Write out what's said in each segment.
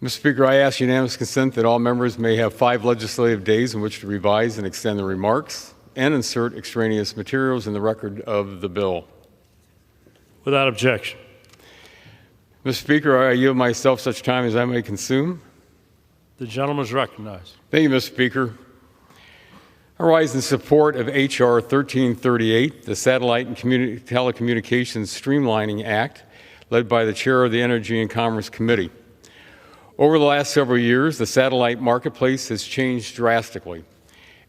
Mr. Speaker, I ask unanimous consent that all members may have 5 legislative days in which to revise and extend their remarks and insert extraneous materials in the record of the bill. Without objection. Mr. Speaker, I yield myself such time as I may consume. The gentleman is recognized. Thank you, Mr. Speaker. I rise in support of H.R. 1338, the Satellite and Telecommunications Streamlining Act, led by the Chair of the Energy and Commerce Committee. Over the last several years, the satellite marketplace has changed drastically.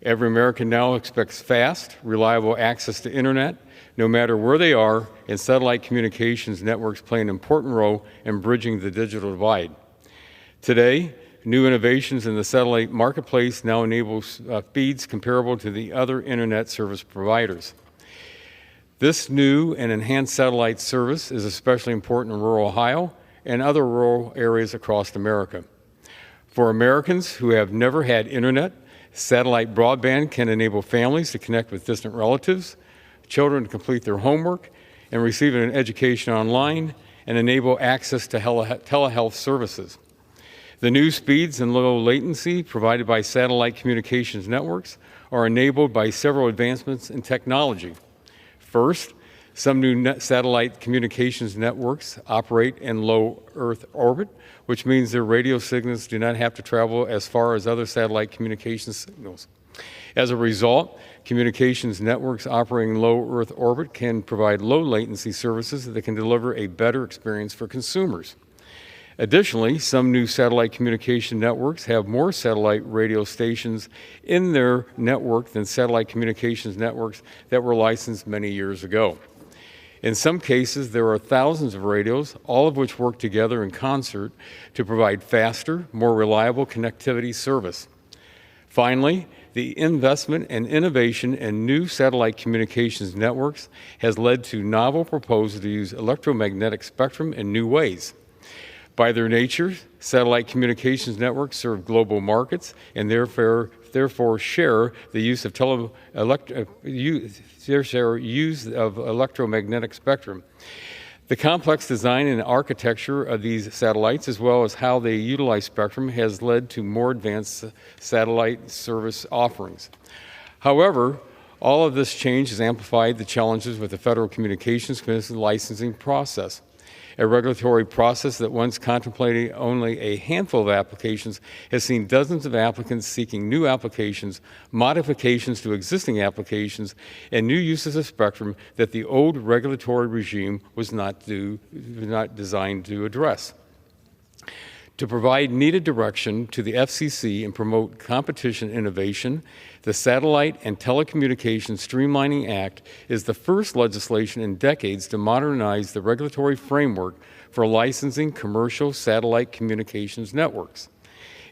Every American now expects fast, reliable access to internet, no matter where they are, and satellite communications networks play an important role in bridging the digital divide. Today, new innovations in the satellite marketplace now enable speeds comparable to the other internet service providers. This new and enhanced satellite service is especially important in rural Ohio and other rural areas across America. For Americans who have never had internet, satellite broadband can enable families to connect with distant relatives, children to complete their homework, and receive an education online, and enable access to telehealth services. The new speeds and low latency provided by satellite communications networks are enabled by several advancements in technology. First, some new satellite communications networks operate in low Earth orbit, which means their radio signals do not have to travel as far as other satellite communications signals. As a result, communications networks operating in low Earth orbit can provide low latency services that can deliver a better experience for consumers. Additionally, some new satellite communication networks have more satellite radio stations in their network than satellite communications networks that were licensed many years ago. In some cases, there are thousands of radios, all of which work together in concert to provide faster, more reliable connectivity service. Finally, the investment and innovation in new satellite communications networks has led to novel proposals to use electromagnetic spectrum in new ways. By their nature, satellite communications networks serve global markets and therefore share the use of electromagnetic spectrum. The complex design and architecture of these satellites, as well as how they utilize spectrum, has led to more advanced satellite service offerings. However, all of this change has amplified the challenges with the Federal Communications Commission licensing process. A regulatory process that once contemplated only a handful of applications has seen dozens of applicants seeking new applications, modifications to existing applications, and new uses of spectrum that the old regulatory regime was not designed to address. To provide needed direction to the FCC and promote competition innovation, the Satellite and Telecommunications Streamlining Act is the first legislation in decades to modernize the regulatory framework for licensing commercial satellite communications networks.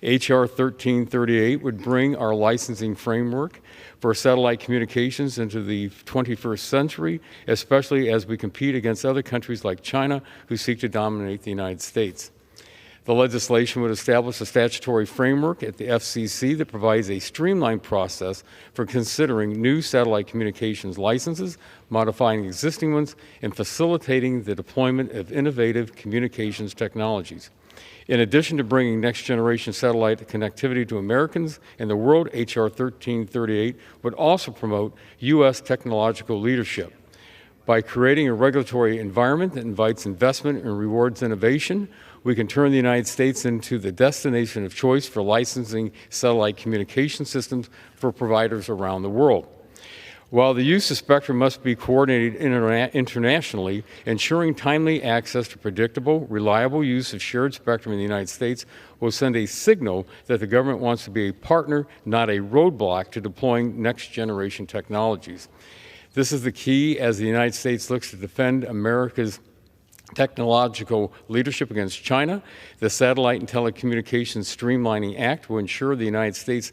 H.R. 1338 would bring our licensing framework for satellite communications into the 21st century, especially as we compete against other countries like China who seek to dominate the United States. The legislation would establish a statutory framework at the FCC that provides a streamlined process for considering new satellite communications licenses, modifying existing ones, and facilitating the deployment of innovative communications technologies. In addition to bringing next-generation satellite connectivity to Americans and the world, H.R. 1338 would also promote U.S. technological leadership. By creating a regulatory environment that invites investment and rewards innovation, we can turn the United States into the destination of choice for licensing satellite communication systems for providers around the world. While the use of spectrum must be coordinated internationally, ensuring timely access to predictable, reliable use of shared spectrum in the United States will send a signal that the government wants to be a partner, not a roadblock, to deploying next-generation technologies. This is the key as the United States looks to defend America's technological leadership against China. The Satellite and Telecommunications Streamlining Act will ensure the United States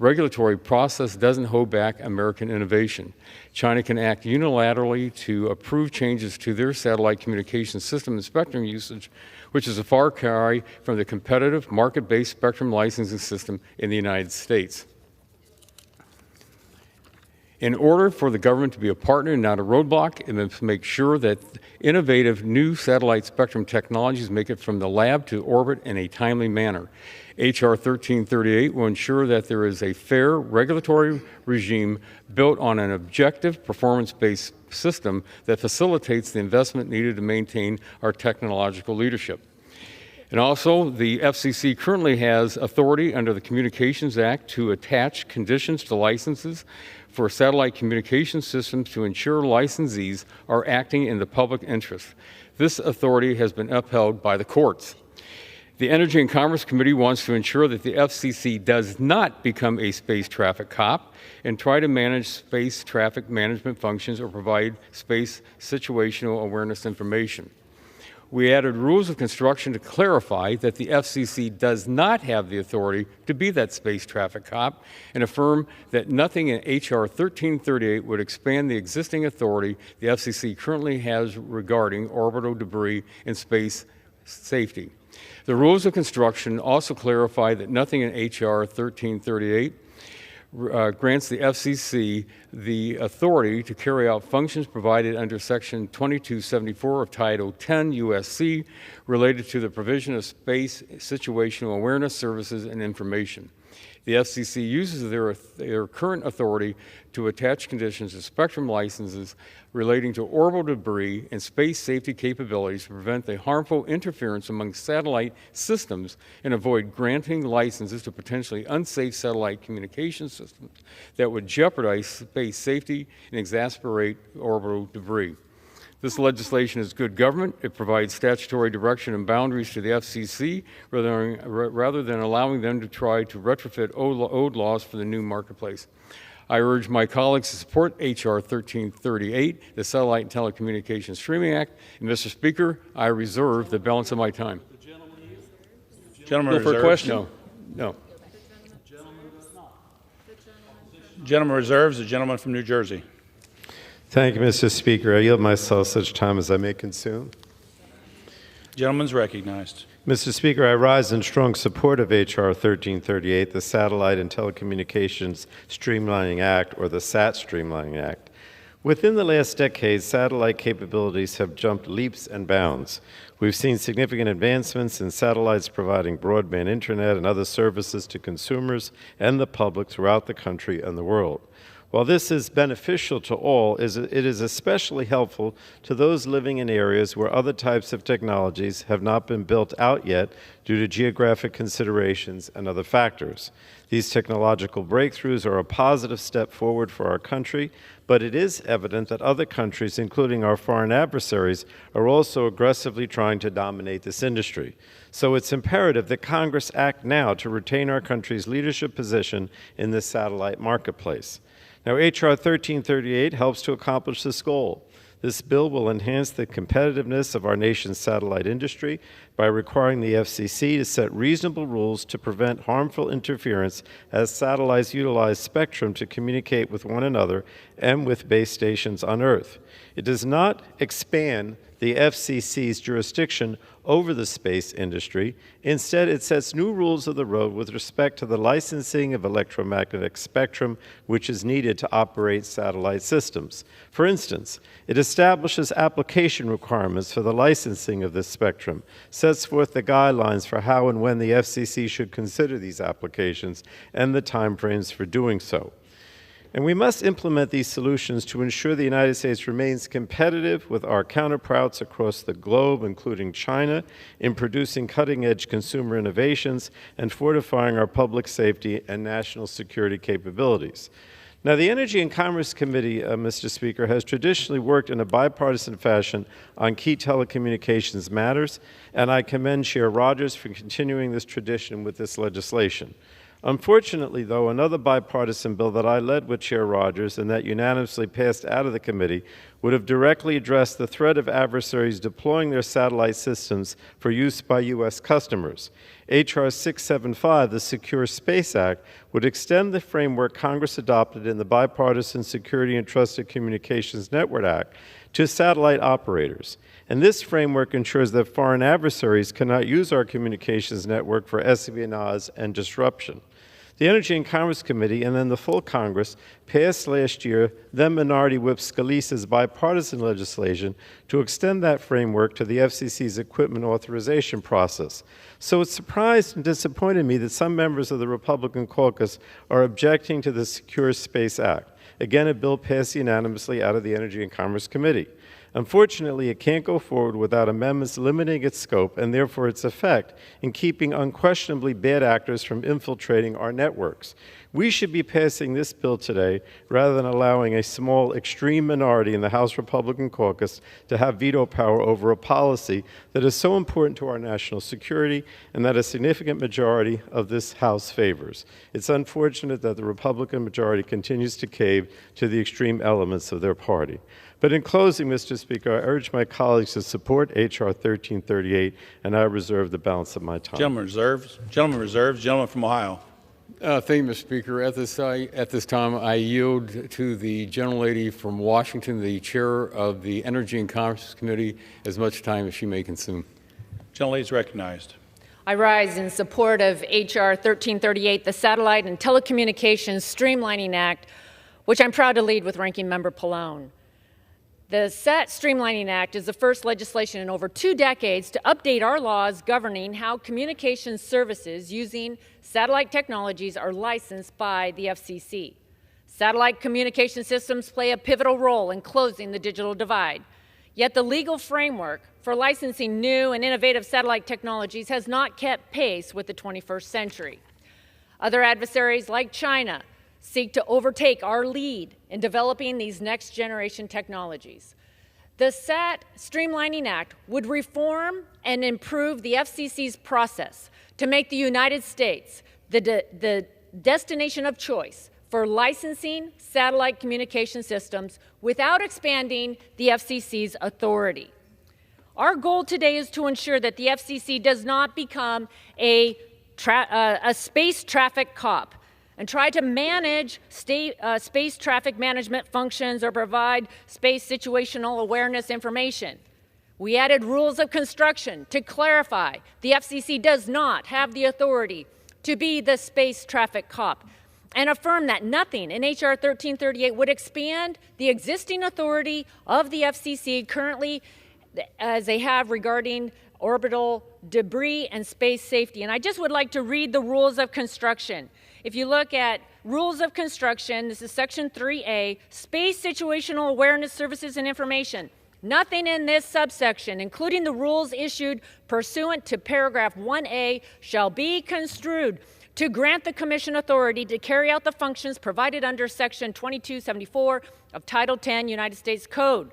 regulatory process doesn't hold back American innovation. China can act unilaterally to approve changes to their satellite communications system and spectrum usage, which is a far cry from the competitive market-based spectrum licensing system in the United States. In order for the government to be a partner and not a roadblock, it must make sure that innovative new satellite spectrum technologies make it from the lab to orbit in a timely manner. H.R. 1338 will ensure that there is a fair regulatory regime built on an objective, performance-based system that facilitates the investment needed to maintain our technological leadership. And also, the FCC currently has authority under the Communications Act to attach conditions to licenses for satellite communication systems to ensure licensees are acting in the public interest. This authority has been upheld by the courts. The Energy and Commerce Committee wants to ensure that the FCC does not become a space traffic cop and try to manage space traffic management functions or provide space situational awareness information. We added rules of construction to clarify that the FCC does not have the authority to be that space traffic cop and affirm that nothing in H.R. 1338 would expand the existing authority the FCC currently has regarding orbital debris and space safety. The rules of construction also clarify that nothing in H.R. 1338 grants the FCC the authority to carry out functions provided under Section 2274 of Title 10 U.S.C. related to the provision of space situational awareness services and information. The FCC uses their current authority to attach conditions to spectrum licenses relating to orbital debris and space safety capabilities to prevent the harmful interference among satellite systems and avoid granting licenses to potentially unsafe satellite communication systems that would jeopardize space safety and exacerbate orbital debris. This legislation is good government. It provides statutory direction and boundaries to the FCC rather than allowing them to try to retrofit old laws for the new marketplace. I urge my colleagues to support H.R. 1338, the Satellite and Telecommunications Streaming Act. And Mr. Speaker, I reserve the balance of my time. Gentleman For a reserves. question? No. Gentleman reserves. The gentleman from New Jersey. Thank you, Mr. Speaker. I yield myself such time as I may consume. Gentleman's recognized. Mr. Speaker, I rise in strong support of H.R. 1338, the Satellite and Telecommunications Streamlining Act, or the SAT Streamlining Act. Within the last decade, satellite capabilities have jumped leaps and bounds. We've seen significant advancements in satellites providing broadband internet and other services to consumers and the public throughout the country and the world. While this is beneficial to all, it is especially helpful to those living in areas where other types of technologies have not been built out yet due to geographic considerations and other factors. These technological breakthroughs are a positive step forward for our country, but it is evident that other countries, including our foreign adversaries, are also aggressively trying to dominate this industry. So it's imperative that Congress act now to retain our country's leadership position in the satellite marketplace. Now, H.R. 1338 helps to accomplish this goal. This bill will enhance the competitiveness of our nation's satellite industry by requiring the FCC to set reasonable rules to prevent harmful interference as satellites utilize spectrum to communicate with one another and with base stations on Earth. It does not expand the FCC's jurisdiction over the space industry. Instead, it sets new rules of the road with respect to the licensing of electromagnetic spectrum, which is needed to operate satellite systems. For instance, it establishes application requirements for the licensing of this spectrum, sets forth the guidelines for how and when the FCC should consider these applications, and the timeframes for doing so. And we must implement these solutions to ensure the United States remains competitive with our counterparts across the globe, including China, in producing cutting-edge consumer innovations and fortifying our public safety and national security capabilities. Now, the Energy and Commerce Committee, Mr. Speaker, has traditionally worked in a bipartisan fashion on key telecommunications matters, and I commend Chair Rogers for continuing this tradition with this legislation. Unfortunately, though, another bipartisan bill that I led with Chair Rogers and that unanimously passed out of the committee would have directly addressed the threat of adversaries deploying their satellite systems for use by U.S. customers. H.R. 675, the Secure Space Act, would extend the framework Congress adopted in the Bipartisan Security and Trusted Communications Network Act to satellite operators. And this framework ensures that foreign adversaries cannot use our communications network for espionage and disruption. The Energy and Commerce Committee and then the full Congress passed last year then Minority Whip Scalise's bipartisan legislation to extend that framework to the FCC's equipment authorization process. So it surprised and disappointed me that some members of the Republican caucus are objecting to the Secure Space Act. Again, a bill passed unanimously out of the Energy and Commerce Committee. Unfortunately, it can't go forward without amendments limiting its scope and therefore its effect in keeping unquestionably bad actors from infiltrating our networks. We should be passing this bill today rather than allowing a small, extreme minority in the House Republican caucus to have veto power over a policy that is so important to our national security and that a significant majority of this House favors. It's unfortunate that the Republican majority continues to cave to the extreme elements of their party. But in closing, Mr. Speaker, I urge my colleagues to support H.R. 1338, and I reserve the balance of my time. Gentleman reserves. Gentleman reserves. Gentleman from Ohio. Thank you, Mr. Speaker. At this time, I yield to the gentlelady from Washington, the chair of the Energy and Commerce Committee, as much time as she may consume. Gentlelady is recognized. I rise in support of H.R. 1338, the Satellite and Telecommunications Streamlining Act, which I'm proud to lead with Ranking Member Pallone. The SAT Streamlining Act is the first legislation in over 2 decades to update our laws governing how communications services using satellite technologies are licensed by the FCC. Satellite communication systems play a pivotal role in closing the digital divide. Yet the legal framework for licensing new and innovative satellite technologies has not kept pace with the 21st century. Other adversaries like China seek to overtake our lead in developing these next-generation technologies. The SAT Streamlining Act would reform and improve the FCC's process to make the United States the destination of choice for licensing satellite communication systems without expanding the FCC's authority. Our goal today is to ensure that the FCC does not become a space traffic cop and try to manage space traffic management functions or provide space situational awareness information. We added rules of construction to clarify the FCC does not have the authority to be the space traffic cop, and affirm that nothing in H.R. 1338 would expand the existing authority of the FCC currently as they have regarding orbital debris and space safety. And I just would like to read the rules of construction. If you look at rules of construction, this is section 3A, space situational awareness services and information. Nothing in this subsection, including the rules issued pursuant to paragraph 1A, shall be construed to grant the Commission authority to carry out the functions provided under section 2274 of Title 10 United States Code.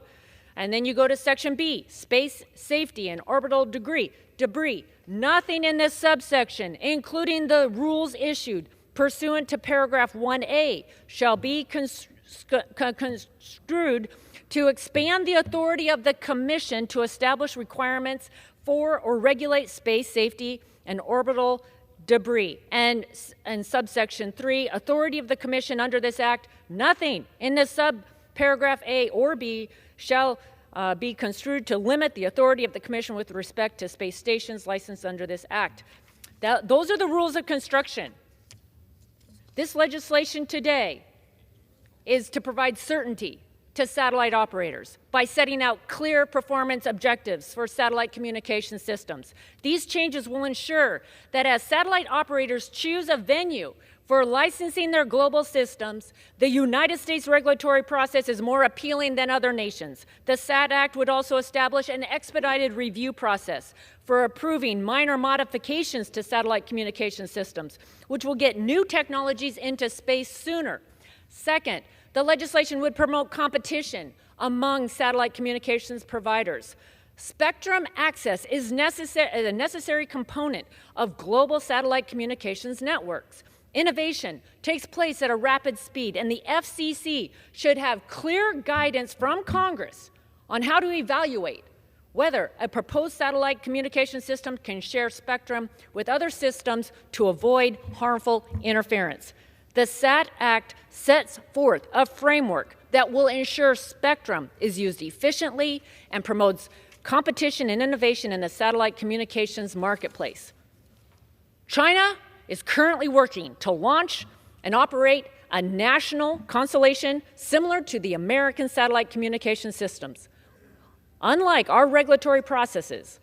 And then you go to section B, space safety and orbital debris. Nothing in this subsection, including the rules issued pursuant to paragraph 1A, shall be construed to expand the authority of the Commission to establish requirements for or regulate space safety and orbital debris. And subsection 3, authority of the Commission under this Act, nothing in this subparagraph A or B shall be construed to limit the authority of the Commission with respect to space stations licensed under this Act. Those are the rules of construction. This legislation today is to provide certainty to satellite operators by setting out clear performance objectives for satellite communication systems. These changes will ensure that as satellite operators choose a venue for licensing their global systems, the United States regulatory process is more appealing than other nations. The SAT Act would also establish an expedited review process for approving minor modifications to satellite communication systems, which will get new technologies into space sooner. Second, the legislation would promote competition among satellite communications providers. Spectrum access is a necessary component of global satellite communications networks. Innovation takes place at a rapid speed, and the FCC should have clear guidance from Congress on how to evaluate whether a proposed satellite communication system can share spectrum with other systems to avoid harmful interference. The SAT Act sets forth a framework that will ensure spectrum is used efficiently and promotes competition and innovation in the satellite communications marketplace. China is currently working to launch and operate a national constellation similar to the American satellite communication systems. Unlike our regulatory processes,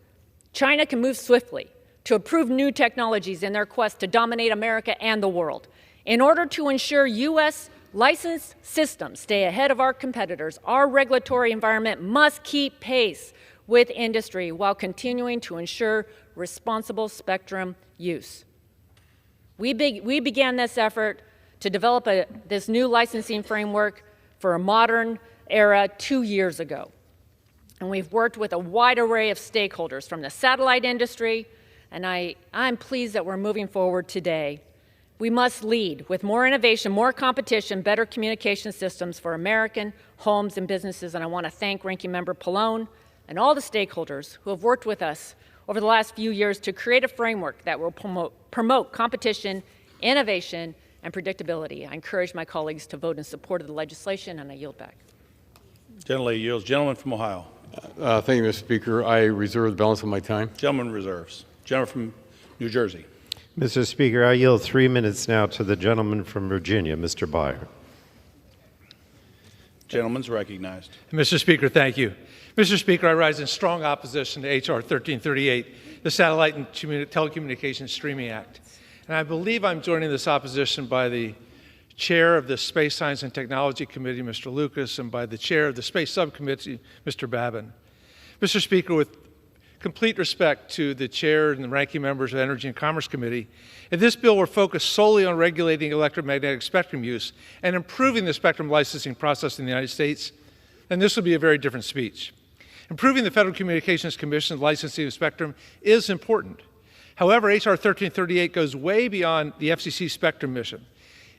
China can move swiftly to approve new technologies in their quest to dominate America and the world. In order to ensure U.S. licensed systems stay ahead of our competitors, our regulatory environment must keep pace with industry while continuing to ensure responsible spectrum use. We began this effort to develop this new licensing framework for a modern era 2 years ago. And we've worked with a wide array of stakeholders from the satellite industry, and I'm pleased that we're moving forward today. We must lead with more innovation, more competition, better communication systems for American homes and businesses, and I want to thank Ranking Member Pallone and all the stakeholders who have worked with us over the last few years to create a framework that will promote competition, innovation, and predictability. I encourage my colleagues to vote in support of the legislation, and I yield back. Gentleman yields. Gentleman from Ohio. Thank you, Mr. Speaker. I reserve the balance of my time. Gentleman reserves. Gentleman from New Jersey. Mr. Speaker, I yield 3 minutes now to the gentleman from Virginia, Mr. Byer. Gentleman's recognized. Mr. Speaker, thank you. Mr. Speaker, I rise in strong opposition to H.R. 1338, the Satellite and Telecommunications Streamlining Act. And I believe I'm joining this opposition by the chair of the Space Science and Technology Committee, Mr. Lucas, and by the chair of the Space Subcommittee, Mr. Babin. Mr. Speaker, with complete respect to the chair and the ranking members of the Energy and Commerce Committee, if this bill were focused solely on regulating electromagnetic spectrum use and improving the spectrum licensing process in the United States, then this would be a very different speech. Improving the Federal Communications Commission's licensing of spectrum is important. However, H.R. 1338 goes way beyond the FCC spectrum mission.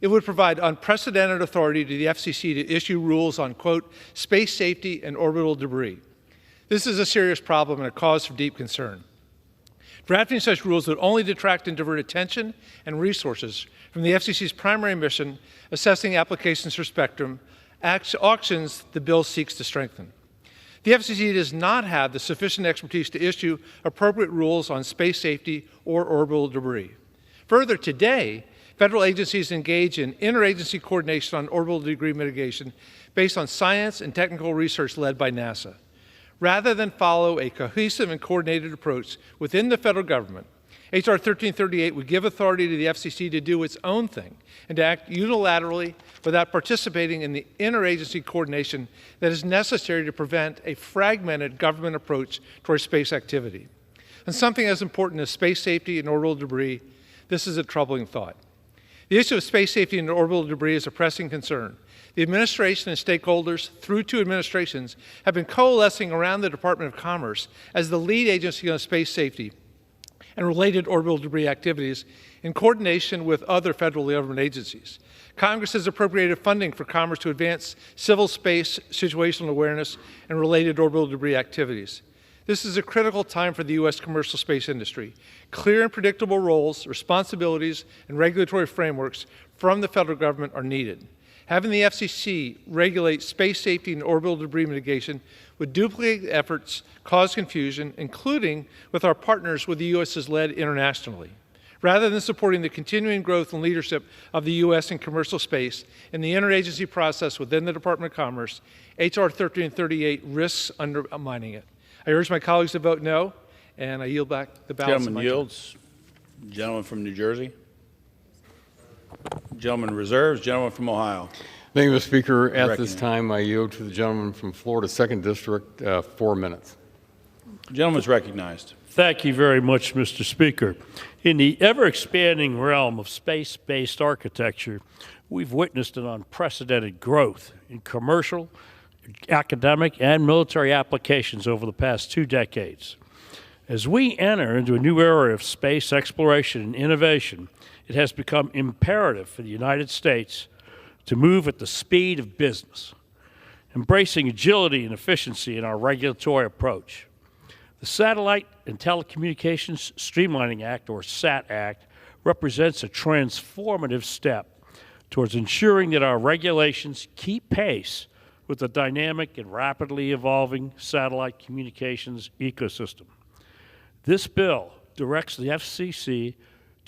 It would provide unprecedented authority to the FCC to issue rules on, quote, space safety and orbital debris. This is a serious problem and a cause for deep concern. Drafting such rules would only detract and divert attention and resources from the FCC's primary mission, assessing applications for spectrum, auctions the bill seeks to strengthen. The FCC does not have the sufficient expertise to issue appropriate rules on space safety or orbital debris. Further, today, federal agencies engage in interagency coordination on orbital debris mitigation based on science and technical research led by NASA. Rather than follow a cohesive and coordinated approach within the federal government, H.R. 1338 would give authority to the FCC to do its own thing and to act unilaterally without participating in the interagency coordination that is necessary to prevent a fragmented government approach towards space activity. On something as important as space safety and orbital debris, this is a troubling thought. The issue of space safety and orbital debris is a pressing concern. The administration and stakeholders, through two administrations, have been coalescing around the Department of Commerce as the lead agency on space safety and related orbital debris activities in coordination with other federal government agencies. Congress has appropriated funding for Commerce to advance civil space situational awareness and related orbital debris activities. This is a critical time for the U.S. commercial space industry. Clear and predictable roles, responsibilities, and regulatory frameworks from the federal government are needed. Having the FCC regulate space safety and orbital debris mitigation would duplicate efforts, cause confusion, including with our partners with the U.S. has led internationally. Rather than supporting the continuing growth and leadership of the U.S. in commercial space in the interagency process within the Department of Commerce, H.R. 1338 risks undermining it. I urge my colleagues to vote no, and I yield back the balance of my time. Gentleman yields. Gentleman from New Jersey. Gentleman reserves. Gentleman from Ohio. Thank you, Mr. Speaker. At this time, I yield to the gentleman from Florida, 2nd District, 4 minutes. Gentleman's recognized. Thank you very much, Mr. Speaker. In the ever-expanding realm of space-based architecture, we've witnessed an unprecedented growth in commercial, academic, and military applications over the past 2 decades. As we enter into a new era of space exploration and innovation, it has become imperative for the United States to move at the speed of business, embracing agility and efficiency in our regulatory approach. The Satellite and Telecommunications Streamlining Act, or SAT Act, represents a transformative step towards ensuring that our regulations keep pace with the dynamic and rapidly evolving satellite communications ecosystem. This bill directs the FCC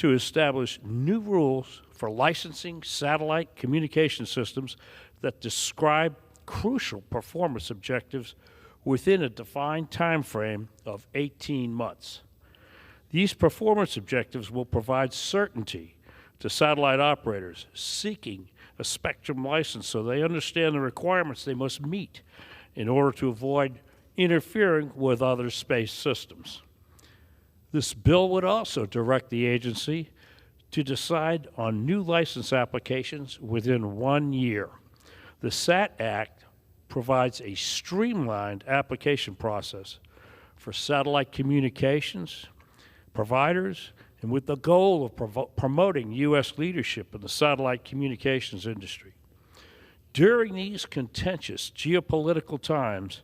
to establish new rules for licensing satellite communication systems that describe crucial performance objectives within a defined time frame of 18 months. These performance objectives will provide certainty to satellite operators seeking a spectrum license so they understand the requirements they must meet in order to avoid interfering with other space systems. This bill would also direct the agency to decide on new license applications within 1 year. The SAT Act provides a streamlined application process for satellite communications providers, and with the goal of promoting U.S. leadership in the satellite communications industry. During these contentious geopolitical times,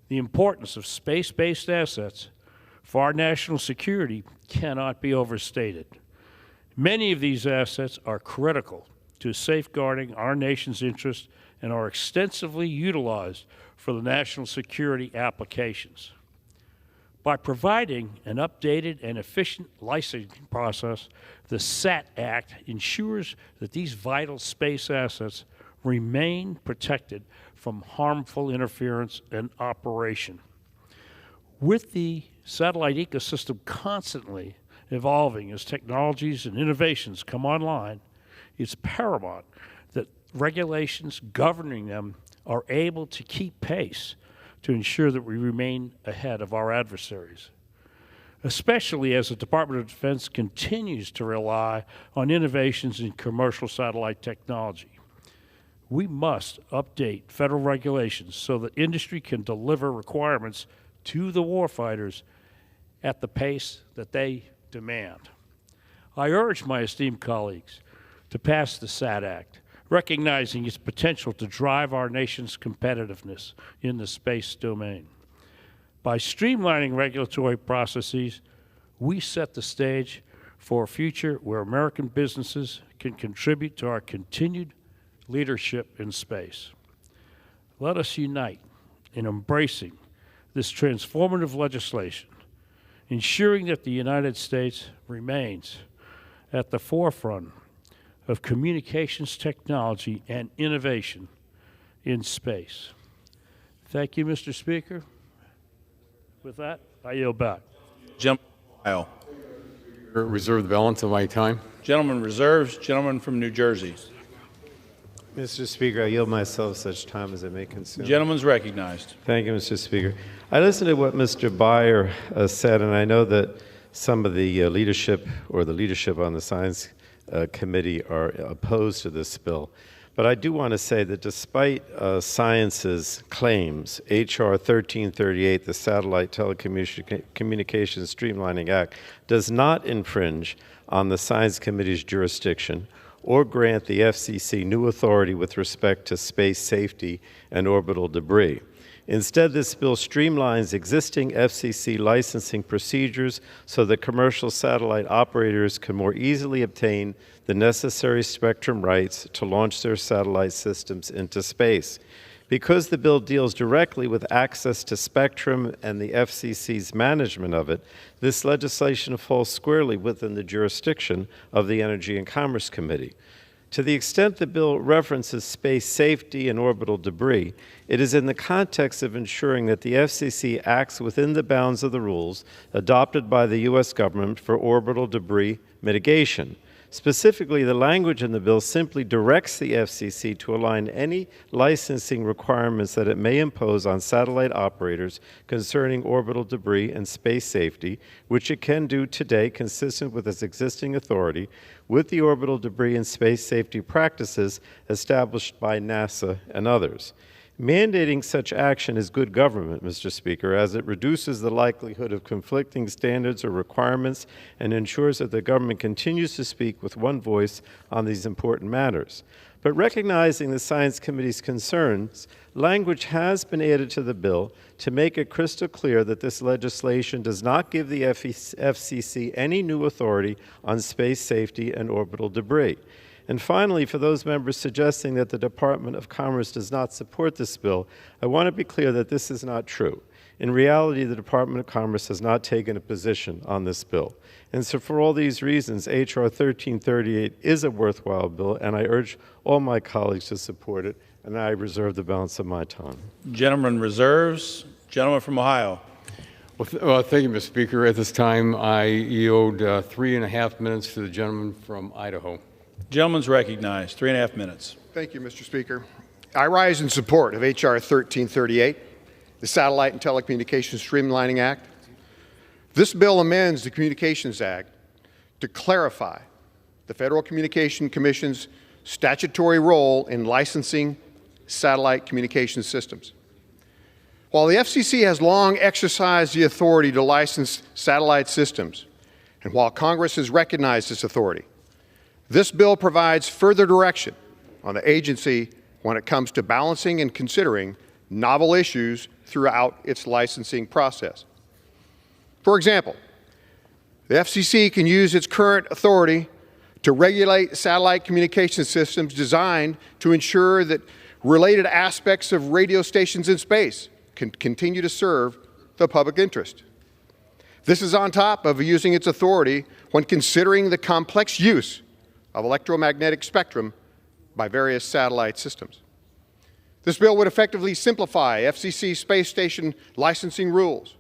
the importance of space-based assets for our national security cannot be overstated. Many of these assets are critical to safeguarding our nation's interests and are extensively utilized for the national security applications. By providing an updated and efficient licensing process, the SAT Act ensures that these vital space assets remain protected from harmful interference and operation. With the satellite ecosystem constantly evolving as technologies and innovations come online, it's paramount that regulations governing them are able to keep pace to ensure that we remain ahead of our adversaries, especially as the Department of Defense continues to rely on innovations in commercial satellite technology. We must update federal regulations so that industry can deliver requirements to the warfighters at the pace that they demand. I urge my esteemed colleagues to pass the SAT Act, recognizing its potential to drive our nation's competitiveness in the space domain. By streamlining regulatory processes, we set the stage for a future where American businesses can contribute to our continued leadership in space. Let us unite in embracing this transformative legislation, ensuring that the United States remains at the forefront of communications technology and innovation in space. Thank you, Mr. Speaker. With that, I yield back. Gentleman, Reserve the balance of my time. Gentleman reserves. Gentleman from New Jersey. Mr. Speaker, I yield myself such time as I may consume. Gentleman's recognized. Thank you, Mr. Speaker. I listened to what Mr. Byer said, and I know that some of the leadership on the Science Committee are opposed to this bill. But I do want to say that despite science's claims, H.R. 1338, the Satellite Telecommunications Streamlining Act, does not infringe on the Science Committee's jurisdiction or grant the FCC new authority with respect to space safety and orbital debris. Instead, this bill streamlines existing FCC licensing procedures so that commercial satellite operators can more easily obtain the necessary spectrum rights to launch their satellite systems into space. Because the bill deals directly with access to spectrum and the FCC's management of it, this legislation falls squarely within the jurisdiction of the Energy and Commerce Committee. To the extent the bill references space safety and orbital debris, it is in the context of ensuring that the FCC acts within the bounds of the rules adopted by the U.S. government for orbital debris mitigation. Specifically, the language in the bill simply directs the FCC to align any licensing requirements that it may impose on satellite operators concerning orbital debris and space safety, which it can do today consistent with its existing authority, with the orbital debris and space safety practices established by NASA and others. Mandating such action is good government, Mr. Speaker, as it reduces the likelihood of conflicting standards or requirements and ensures that the government continues to speak with one voice on these important matters. But recognizing the Science Committee's concerns, language has been added to the bill to make it crystal clear that this legislation does not give the FCC any new authority on space safety and orbital debris. And finally, for those members suggesting that the Department of Commerce does not support this bill, I want to be clear that this is not true. In reality, the Department of Commerce has not taken a position on this bill. And so for all these reasons, H.R. 1338 is a worthwhile bill, and I urge all my colleagues to support it, and I reserve the balance of my time. Gentleman reserves. Gentleman from Ohio. Well, thank you, Mr. Speaker. At this time, I yield 3.5 minutes to the gentleman from Idaho. Gentleman's recognized. 3.5 minutes. Thank you, Mr. Speaker. I rise in support of H.R. 1338, the Satellite and Telecommunications Streamlining Act. This bill amends the Communications Act to clarify the Federal Communications Commission's statutory role in licensing satellite communications systems. While the FCC has long exercised the authority to license satellite systems, and while Congress has recognized this authority, this bill provides further direction on the agency when it comes to balancing and considering novel issues throughout its licensing process. For example, the FCC can use its current authority to regulate satellite communication systems designed to ensure that related aspects of radio stations in space can continue to serve the public interest. This is on top of using its authority when considering the complex use of electromagnetic spectrum by various satellite systems. This bill would effectively simplify FCC space station licensing rules,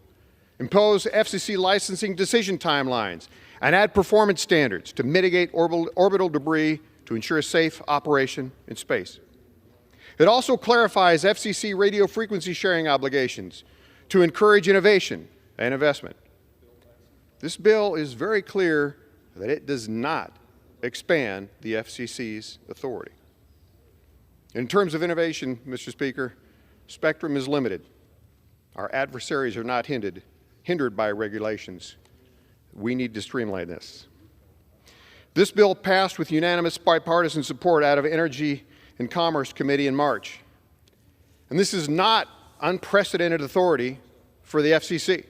impose FCC licensing decision timelines, and add performance standards to mitigate orbital debris to ensure safe operation in space. It also clarifies FCC radio frequency sharing obligations to encourage innovation and investment. This bill is very clear that it does not expand the FCC's authority. In terms of innovation, Mr. Speaker, spectrum is limited. Our adversaries are not hindered by regulations. We need to streamline this. This bill passed with unanimous bipartisan support out of Energy and Commerce Committee in March. And this is not unprecedented authority for the FCC.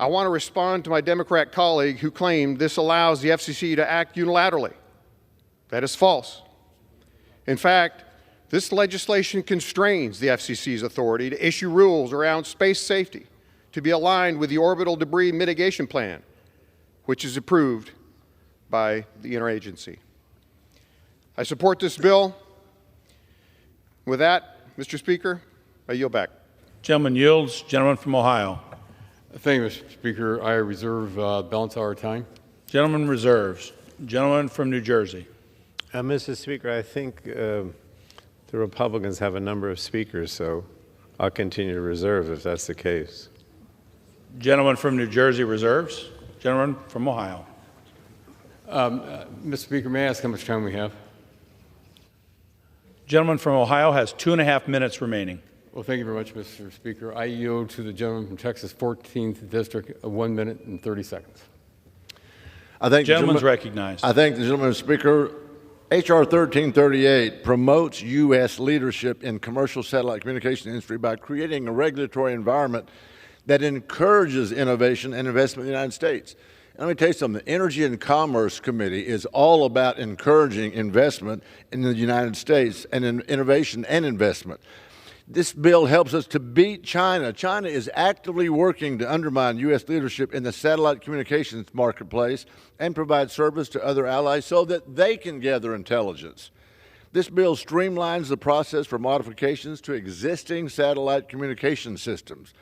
I want to respond to my Democrat colleague who claimed this allows the FCC to act unilaterally. That is false. In fact, this legislation constrains the FCC's authority to issue rules around space safety to be aligned with the Orbital Debris Mitigation Plan, which is approved by the interagency. I support this bill. With that, Mr. Speaker, I yield back. Gentleman yields. Gentleman from Ohio. Thank you, Mr. Speaker. I reserve balance of our time. Gentleman reserves. Gentleman from New Jersey. Mr. Speaker, I think the Republicans have a number of speakers, so I'll continue to reserve if that's the case. Gentleman from New Jersey reserves. Gentleman from Ohio. Mr. Speaker, may I ask how much time we have? Gentleman from Ohio has 2.5 minutes remaining. Well, thank you very much, Mr. Speaker. I yield to the gentleman from Texas, 14th District, 1 minute and 30 seconds. I thank Gentleman's recognized. I thank the gentleman, Speaker. H.R. 1338 promotes U.S. leadership in commercial satellite communication industry by creating a regulatory environment that encourages innovation and investment in the United States. And let me tell you something, the Energy and Commerce Committee is all about encouraging investment in the United States and in innovation and investment. This bill helps us to beat China. China is actively working to undermine U.S. leadership in the satellite communications marketplace and provide service to other allies so that they can gather intelligence. This bill streamlines the process for modifications to existing satellite communication systems.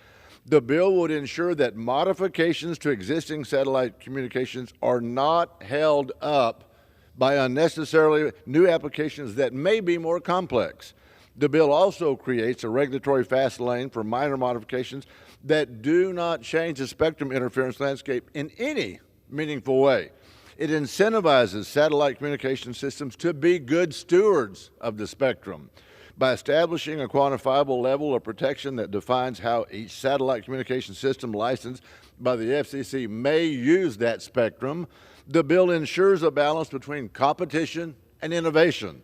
The bill would ensure that modifications to existing satellite communications are not held up by unnecessarily new applications that may be more complex. The bill also creates a regulatory fast lane for minor modifications that do not change the spectrum interference landscape in any meaningful way. It incentivizes satellite communication systems to be good stewards of the spectrum by establishing a quantifiable level of protection that defines how each satellite communication system licensed by the FCC may use that spectrum. The bill ensures a balance between competition and innovation.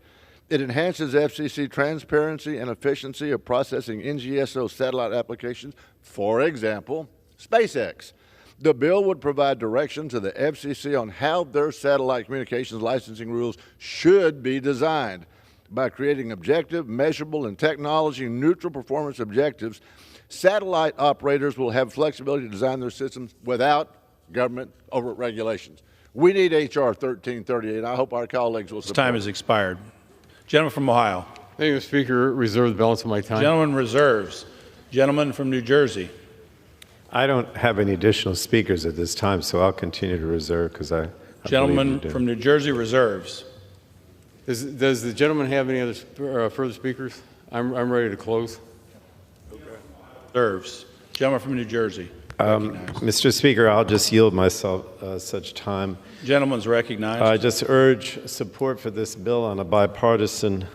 It enhances FCC transparency and efficiency of processing NGSO satellite applications, for example, SpaceX. The bill would provide direction to the FCC on how their satellite communications licensing rules should be designed by creating objective, measurable, and technology-neutral performance objectives Satellite operators will have flexibility to design their systems without government over-regulations. We need H.R. 1338. I hope our colleagues will support it. Time has expired. Gentleman from Ohio. Thank you, Mr. Speaker. Reserve the balance of my time. Gentleman reserves. Gentleman from New Jersey. I don't have any additional speakers at this time, so I'll continue to reserve because I Gentleman believe you do. from New Jersey reserves. Does the gentleman have any other further speakers? I'm ready to close. Reserves. Gentleman from New Jersey. Recognized. Mr. Speaker, I'll just yield myself such time. Gentleman's recognized. I just urge support for this bill on a bipartisan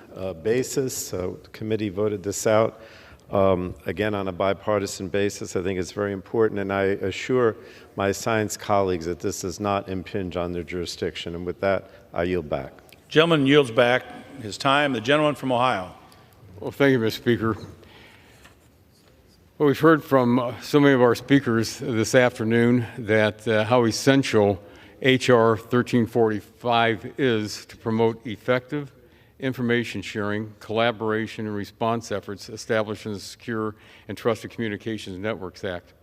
basis. The committee voted this out. Again, on a bipartisan basis, I think it's very important, and I assure my science colleagues that this does not impinge on their jurisdiction. And with that, I yield back. Gentleman yields back his time. The gentleman from Ohio. Well, thank you, Mr. Speaker. Well, we've heard from so many of our speakers this afternoon that how essential H.R. 1345 is to promote effective information sharing, collaboration, and response efforts established in the Secure and Trusted Communications Networks Act.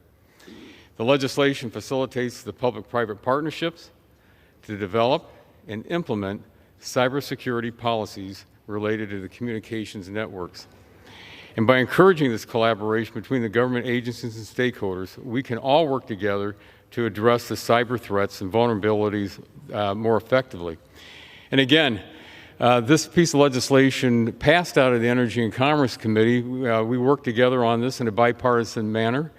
The legislation facilitates the public-private partnerships to develop and implement cybersecurity policies related to the communications networks. And by encouraging this collaboration between the government agencies and stakeholders, we can all work together to address the cyber threats and vulnerabilities more effectively. And again, this piece of legislation passed out of the Energy and Commerce Committee. We worked together on this in a bipartisan manner,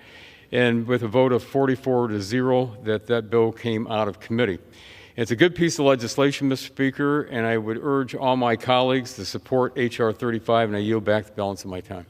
and with a vote of 44-0, that bill came out of committee. It's a good piece of legislation, Mr. Speaker, and I would urge all my colleagues to support H.R. 35, and I yield back the balance of my time.